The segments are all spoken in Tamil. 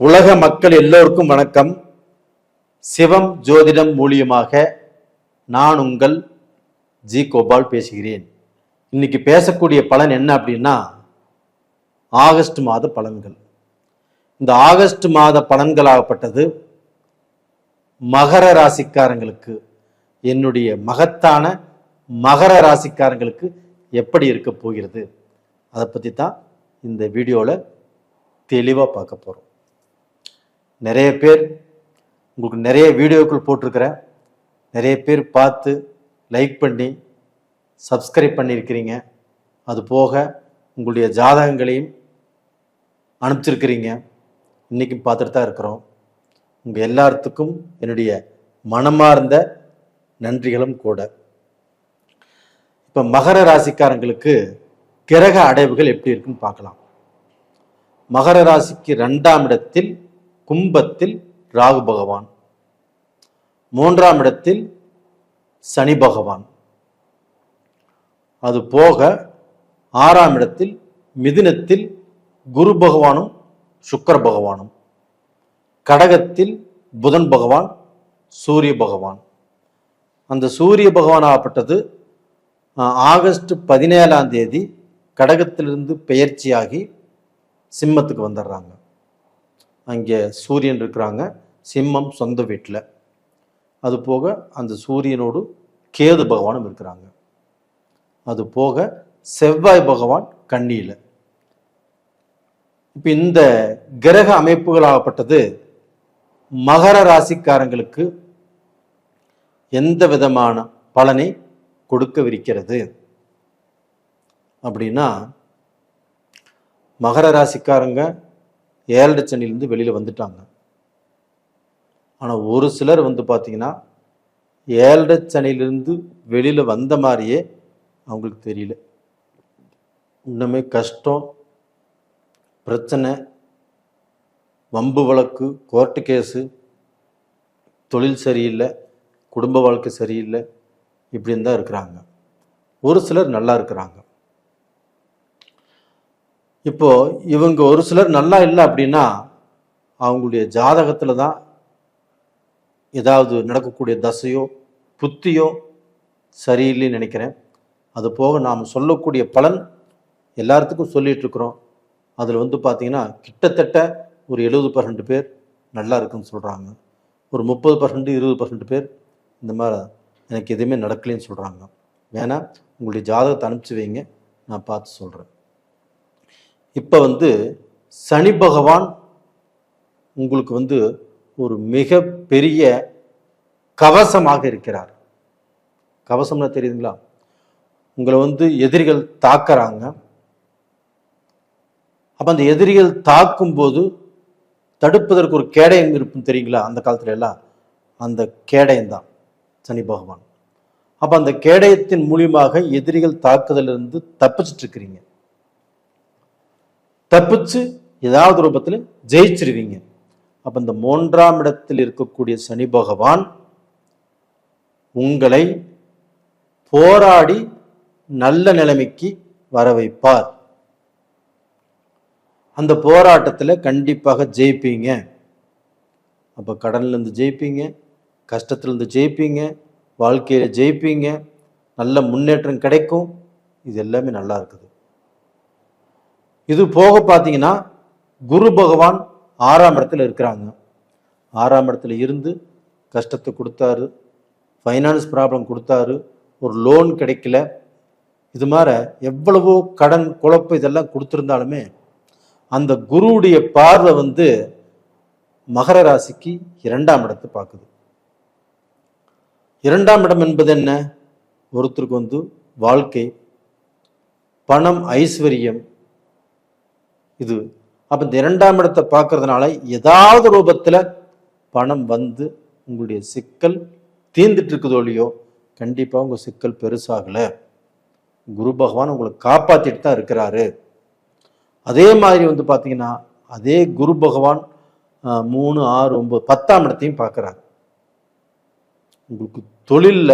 உலக மக்கள் எல்லோருக்கும் வணக்கம். சிவம் ஜோதிடம் மூலியமாக நான் உங்கள் ஜி கோபால் பேசுகிறேன். இன்னைக்கு பேசக்கூடிய பலன் என்ன அப்படின்னா ஆகஸ்ட் மாத பலன்கள். இந்த ஆகஸ்ட் மாத பலன்களாகப்பட்டது மகர ராசிக்காரங்களுக்கு, என்னுடைய மகத்தான மகர ராசிக்காரங்களுக்கு எப்படி இருக்க போகிறது அதை பற்றி தான் இந்த வீடியோவில் தெளிவாக பார்க்க போகிறோம். நிறைய பேர் உங்களுக்கு நிறைய வீடியோக்கள் போட்டிருக்கிறேன், நிறைய பேர் பார்த்து லைக் பண்ணி சப்ஸ்கிரைப் பண்ணியிருக்கிறீங்க. அது போக உங்களுடைய ஜாதகங்களையும் அனுப்பிச்சிருக்கிறீங்க, இன்றைக்கும் பார்த்துட்டு தான் இருக்கிறோம். உங்கள் எல்லாத்துக்கும் என்னுடைய மனமார்ந்த நன்றிகளும் கூட. இப்போ மகர ராசிக்காரங்களுக்கு கிரக அடைவுகள் எப்படி இருக்குன்னு பார்க்கலாம். மகர ராசிக்கு 2ஆம் இடத்தில் கும்பத்தில் ராகு பகவான், 3ஆம் இடத்தில் சனி பகவான், அது போக 6ஆம் இடத்தில் மிதுனத்தில் குரு பகவானும் சுக்கிர பகவானும், கடகத்தில் புதன் பகவான் சூரிய பகவான். அந்த சூரிய பகவான் ஆகப்பட்டது ஆகஸ்ட் 17ஆம் தேதி கடகத்திலிருந்து பெயர்ச்சியாகி சிம்மத்துக்கு வந்துடுறாங்க. அங்கே சூரியன் இருக்கிறாங்க, சிம்மம் சொந்த வீட்டில். அது போக அந்த சூரியனோடு கேது பகவானும் இருக்கிறாங்க. அது போக செவ்வாய் பகவான் கன்னியில். இப்போ இந்த கிரக அமைப்புகளாகப்பட்டது மகர ராசிக்காரங்களுக்கு எந்த விதமான பலனை கொடுக்கவிருக்கிறது அப்படின்னா, மகர ராசிக்காரங்க 7 சனிலிருந்து வெளியில் வந்துட்டாங்க. ஆனால் ஒரு சிலர் பார்த்தீங்கன்னா 7 சனிலிருந்து வெளியில் வந்த மாதிரியே அவங்களுக்கு தெரியல. இன்னுமே கஷ்டம், பிரச்சனை, வம்பு வழக்கு, கோர்ட்டு கேஸு, தொழில் சரியில்லை, குடும்ப வாழ்க்கை சரியில்லை, இப்படின்னு தான் இருக்கிறாங்க. ஒரு சிலர் நல்லா இருக்கிறாங்க. இப்போ இவங்க ஒரு சிலர் நல்லா இல்லை அப்படின்னா அவங்களுடைய ஜாதகத்தில் தான் ஏதாவது நடக்கக்கூடிய தசையோ புத்தியோ சரியில்லைன்னு நினைக்கிறேன். அது போக நாம் சொல்லக்கூடிய பலன் எல்லாத்துக்கும் சொல்லிட்டு இருக்கிறோம். அதில் பார்த்தீங்கன்னா கிட்டத்தட்ட ஒரு 70% பேர் நல்லா இருக்குன்னு சொல்கிறாங்க. ஒரு 30% 20% பேர் இந்த மாதிரி எனக்கு எதுவுமே நடக்கலைன்னு சொல்கிறாங்க. வேணா உங்களுடைய ஜாதகத்தை அனுப்பிச்சி வைங்க, நான் பார்த்து சொல்கிறேன். இப்போ சனி பகவான் உங்களுக்கு ஒரு மிக பெரிய கவசமாக இருக்கிறார். கவசம்னா தெரியுதுங்களா? உங்களை எதிரிகள் தாக்குறாங்க. அப்போ அந்த எதிரிகள் தாக்கும் போது தடுப்பதற்கு ஒரு கேடயம் இருக்கும் தெரியுங்களா? அந்த காலத்துல எல்லாம் அந்த கேடயம் தான் சனி பகவான். அப்போ அந்த கேடயத்தின் மூலியமாக எதிரிகள் தாக்குதலிருந்து தப்பிச்சுட்டு இருக்கிறீங்க. தப்பிச்சு ஏதாவது ரூபத்தில் ஜெயிச்சிருவீங்க. அப்ப இந்த 3ஆம் இடத்தில் இருக்கக்கூடிய சனி பகவான் உங்களை போராடி நல்ல நிலைமைக்கு வர வைப்பார். அந்த போராட்டத்தில் கண்டிப்பாக ஜெயிப்பீங்க. அப்ப கடன்ல இருந்து ஜெயிப்பீங்க, கஷ்டத்திலிருந்து ஜெயிப்பீங்க, வாழ்க்கையில ஜெயிப்பீங்க, நல்ல முன்னேற்றம் கிடைக்கும். இது எல்லாமே நல்லா இருக்குது. இது போக பார்த்தீங்கன்னா குரு பகவான் 6ஆம் இடத்துல இருக்கிறாங்க. 6ஆம் இடத்துல இருந்து கஷ்டத்தை கொடுத்தாரு, ஃபைனான்ஸ் ப்ராப்ளம் கொடுத்தாரு, ஒரு லோன் கிடைக்கல, இது மாதிரி எவ்வளவோ கடன் குழப்பம் இதெல்லாம் கொடுத்துருந்தாலுமே அந்த குருவுடைய பார்வை மகர ராசிக்கு 2ஆம் இடத்தை பார்க்குது. 2ஆம் இடம் என்பது என்ன? ஒருத்தருக்கு வாழ்க்கை, பணம், ஐஸ்வர்யம் இது. அப்ப இந்த 2ஆம் இடத்தை பார்க்கறதுனால ஏதாவது ரூபத்துல பணம் உங்களுடைய சிக்கல் தீர்ந்துட்டு இருக்குதோ இல்லையோ, கண்டிப்பா உங்க சிக்கல் பெருசாகல. குரு பகவான் உங்களை காப்பாத்திட்டு தான் இருக்கிறாரு. அதே மாதிரி பாத்தீங்கன்னா அதே குரு பகவான் 3, 6, 9, 10ஆம் இடத்தையும் பார்க்கிறார். உங்களுக்கு தொழில்ல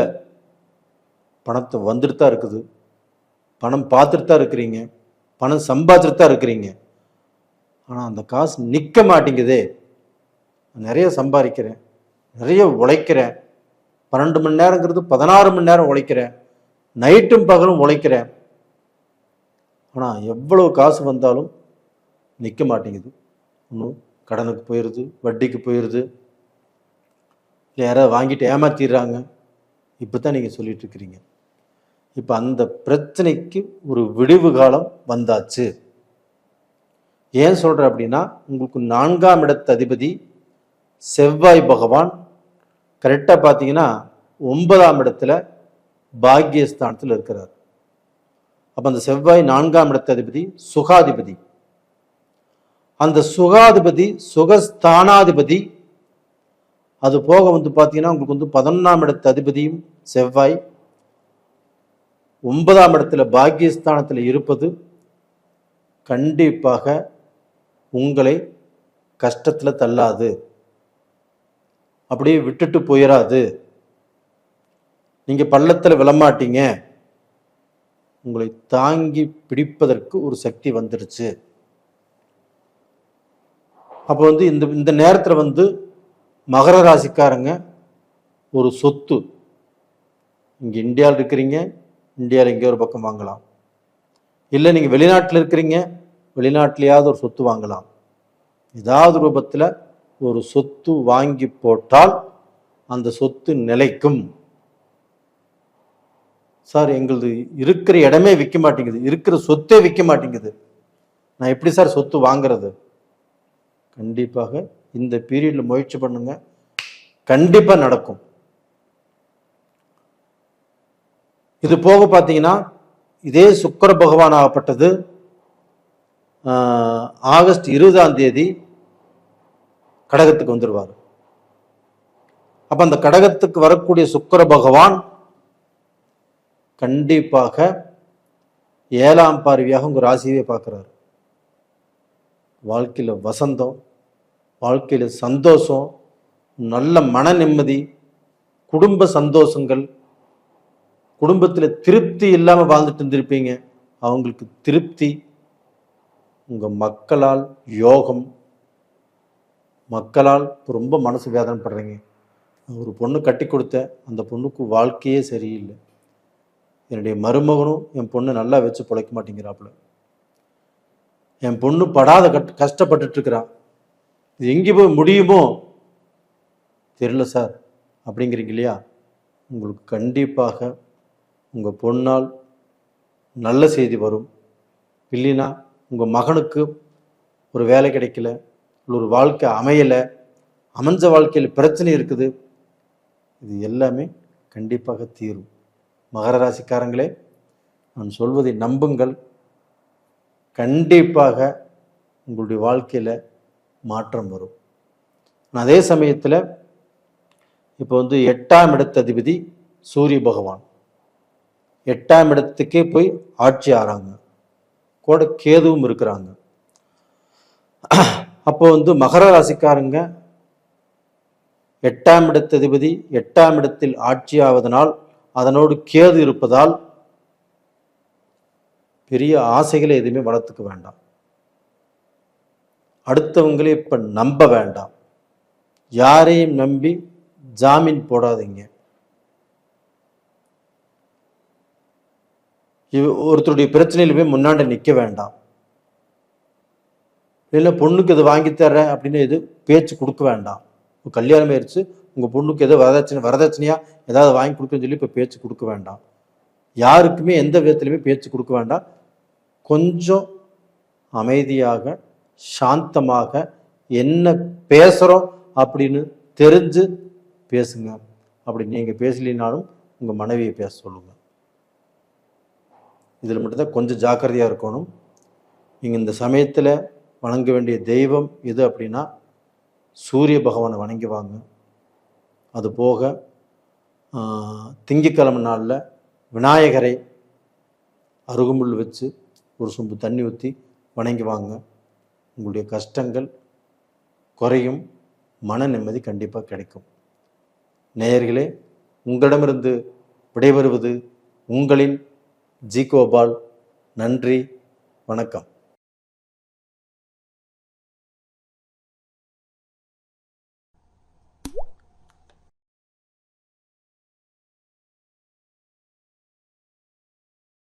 பணத்தை வந்துட்டு தான் இருக்குது, பணம் பார்த்துட்டு தான் இருக்கிறீங்க, பணம் சம்பாதிச்சுட்டு தான் இருக்கிறீங்க. ஆனால் அந்த காசு நிற்க மாட்டேங்குதே, நிறைய சம்பாதிக்கிறேன், நிறைய உழைக்கிறேன், 12 மணி நேரங்கிறது 16 மணி நேரம் உழைக்கிறேன், நைட்டும் பகலும் உழைக்கிறேன். ஆனால் எவ்வளவு காசு வந்தாலும் நிற்க மாட்டேங்குது. இன்னும் கடனுக்கு போயிடுது, வட்டிக்கு போயிடுது, இல்லை யாராவது வாங்கிட்டு ஏமாத்திடுறாங்க. இப்போ தான் நீங்கள் சொல்லிட்டு இருக்கிறீங்க. இப்போ அந்த பிரச்சனைக்கு ஒரு விடிவு காலம் வந்தாச்சு. ஏன் சொல்கிறேன் அப்படின்னா, உங்களுக்கு 4ஆம் இடத்து அதிபதி செவ்வாய் பகவான் கரெக்டாக பார்த்தீங்கன்னா 9ஆம் இடத்துல பாக்கியஸ்தானத்தில் இருக்கிறார். அப்போ அந்த செவ்வாய் 4ஆம் இடத்து அதிபதி சுகாதிபதி. அந்த சுகாதிபதி சுகஸ்தானாதிபதி. அது போக பார்த்தீங்கன்னா உங்களுக்கு 11ஆம் இடத்து அதிபதியும் செவ்வாய் 9ஆம் இடத்துல பாக்கியஸ்தானத்தில் இருப்பது கண்டிப்பாக உங்களை கஷ்டத்தில் தள்ளாது, அப்படியே விட்டுட்டு போயிடாது. நீங்கள் பள்ளத்தில் விழமாட்டீங்க. உங்களை தாங்கி பிடிப்பதற்கு ஒரு சக்தி வந்துருச்சு. அப்போ இந்த நேரத்தில் மகர ராசிக்காரங்க ஒரு சொத்து, இங்கே இந்தியாவில் இருக்கிறீங்க, இந்தியாவில் எங்கேயோ ஒரு பக்கம் வாங்கலாம். இல்லை நீங்கள் வெளிநாட்டில் இருக்கிறீங்க, வெளிநாட்டிலேயாவது ஒரு சொத்து வாங்கலாம். ஏதாவது ரூபத்தில் ஒரு சொத்து வாங்கி போட்டால் அந்த சொத்து நிலைக்கும். சார் எங்களது இருக்கிற இடமே விற்க மாட்டேங்குது, இருக்கிற சொத்தே விற்க மாட்டேங்குது, நான் எப்படி சார் சொத்து வாங்குறது? கண்டிப்பாக இந்த பீரியட்ல முயற்சி பண்ணுங்க, கண்டிப்பா நடக்கும். இது போக பார்த்தீங்கன்னா இதே சுக்கிர பகவான் ஆகப்பட்டது ஆகஸ்ட் 20ஆம் தேதி கடகத்துக்கு வந்துடுவார். அப்ப அந்த கடகத்துக்கு வரக்கூடிய சுக்கிர பகவான் கண்டிப்பாக 7ஆம் பார்வையாக உங்க ராசியை பார்க்கிறார். வாழ்க்கையில வசந்தம், வாழ்க்கையில சந்தோஷம், நல்ல மன நிம்மதி, குடும்ப சந்தோஷங்கள், குடும்பத்தில் திருப்தி இல்லாமல் வாழ்ந்துட்டு இருந்திருப்பீங்க, அவங்களுக்கு திருப்தி. உங்க மக்களால் யோகம், மக்களால் ரொம்ப மனசு வேதனைப்படுறீங்க. ஒரு பொண்ணு கட்டி கொடுத்த அந்த பொண்ணுக்கு வாழ்க்கையே சரியில்லை, என்னுடைய மருமகனும் என் பொண்ணு நல்லா வச்சு பிழைக்க மாட்டேங்கிறாப்புல, என் பொண்ணு படாத கஷ்டப்பட்டுட்டு இருக்கிறான், இது எங்கே போய் முடியுமோ தெரியல சார் அப்படிங்கிறீங்க இல்லையா? உங்களுக்கு கண்டிப்பாக உங்கள் பொண்ணால் நல்ல செய்தி வரும். இல்லைன்னா உங்கள் மகனுக்கு ஒரு வேலை கிடைக்கல, ஒரு வாழ்க்கை அமையலை, அமைஞ்ச வாழ்க்கையில் பிரச்சனை இருக்குது, இது எல்லாமே கண்டிப்பாக தீரும். மகர ராசிக்காரங்களே, நான் சொல்வதை நம்புங்கள், கண்டிப்பாக உங்களுடைய வாழ்க்கையில் மாற்றம் வரும். அதே சமயத்தில் இப்போ 8ஆம் இடத்து அதிபதி சூரிய பகவான் 8ஆம் இடத்துக்கே போய் ஆட்சி ஆறாங்க, கூட கேதுவும் இருக்கிறாங்க. அப்போ மகர ராசிக்காரங்க 8ஆம் இடத்து அதிபதி 8ஆம் இடத்தில் ஆட்சி ஆவதனால், அதனோடு கேது இருப்பதால் பெரிய ஆசைகளை எதுவுமே வளர்த்துக்க வேண்டாம். அடுத்தவங்களே இப்ப நம்ப வேண்டாம், யாரையும் நம்பி ஜாமீன் போடாதீங்க. ஒருத்தருடைய பிரச்சனையில போய் முன்னாடி நிற்க வேண்டாம். இல்லை பொண்ணுக்கு இது வாங்கி தர்றேன் அப்படின்னு எது பேச்சு கொடுக்க வேண்டாம். கல்யாணம் ஆயிடுச்சு, உங்க பொண்ணுக்கு ஏதோ வரதட்சணையா ஏதாவது வாங்கி கொடுக்குன்னு சொல்லி இப்போ பேச்சு கொடுக்க வேண்டாம். யாருக்குமே எந்த விதத்திலுமே பேச்சு கொடுக்க வேண்டாம். கொஞ்சம் அமைதியாக சாந்தமாக என்ன பேசுகிறோம் அப்படின்னு தெரிஞ்சு பேசுங்க. அப்படி நீங்கள் பேசலினாலும் உங்கள் மனைவியை பேச சொல்லுங்கள். இதில் மட்டும்தான் கொஞ்சம் ஜாக்கிரதையாக இருக்கணும். நீங்கள் இந்த சமயத்தில் வணங்க வேண்டிய தெய்வம் எது அப்படின்னா சூரிய பகவானை வணங்கி வாங்க. அது போக திங்கட்கிழமை நாளில் விநாயகரை அருகம்புல் வச்சு ஒரு சொம்பு தண்ணி ஊற்றி வணங்கி வாங்க. உங்களுடைய கஷ்டங்கள் குறையும், மன நிம்மதி கண்டிப்பாக கிடைக்கும். நேயர்களே, உங்களிடமிருந்து விடைபெறுவது உங்களின் ஜி கோபால். நன்றி, வணக்கம்.